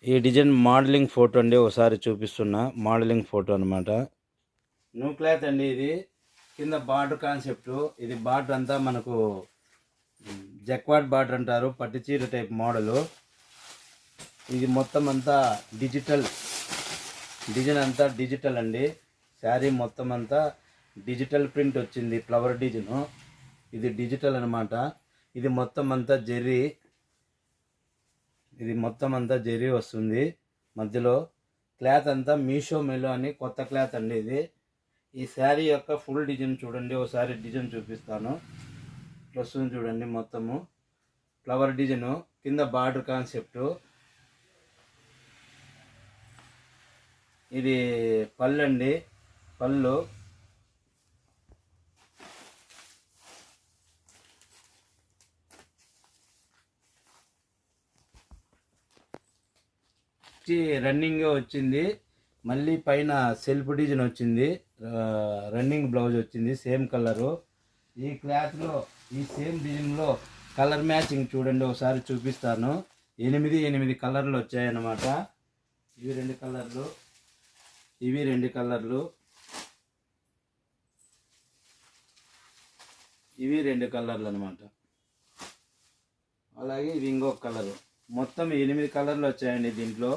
ఈ design modelling photo అండి, ఒకసారి చూపిస్తున్నా. మోడలింగ్ ఫోటో అనమాట. న్యూ క్లాత్ అండి ఇది. కింద బార్డర్ కాన్సెప్ట్. ఇది బార్డర్ అంతా మనకు జక్వాడ్ బార్డర్ అంటారు, పట్టుచీర టైప్ మోడలు. ఇది మొత్తం అంతా డిజిటల్ డిజైన్, అంతా డిజిటల్ అండి. శారీ మొత్తం అంతా డిజిటల్ ప్రింట్ వచ్చింది, ఫ్లవర్ డిజైన్. ఇది డిజిటల్ అనమాట. ఇది మొత్తం అంతా జెర్రీ. ఇది మొత్తం అంతా జెర్రీ వస్తుంది. మధ్యలో క్లాత్ అంతా మీషో మెలో అని కొత్త క్లాత్ అండి ఇది. ఈ శారీ యొక్క ఫుల్ డిజైన్ చూడండి, ఒకసారి డిజైన్ చూపిస్తాను. వస్తుంది చూడండి, మొత్తము ఫ్లవర్ డిజైన్. కింద బార్డర్ కాన్సెప్ట్. ఇది పళ్ళు అండి, పళ్ళు. రన్నింగ్ వచ్చింది. మళ్ళీ పైన సెల్ఫ్ డిజైన్ వచ్చింది. రన్నింగ్ బ్లౌజ్ వచ్చింది, సేమ్ కలరు. ఈ క్లాత్లో ఈ సేమ్ డిజైన్లో కలర్ మ్యాచింగ్ చూడండి, ఒకసారి చూపిస్తాను. 8 కలర్లు వచ్చాయన్నమాట. ఇవి 2 కలర్లు, ఇవి 2 కలర్లు, ఇవి 2 కలర్లు అనమాట. అలాగే ఇవి ఇంకొక కలరు. మొత్తం 8 కలర్లు వచ్చాయండి దీంట్లో.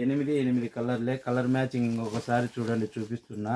8 కలర్లే. కలర్ మ్యాచింగ్ ఇంకొకసారి చూడండి, చూపిస్తున్నా.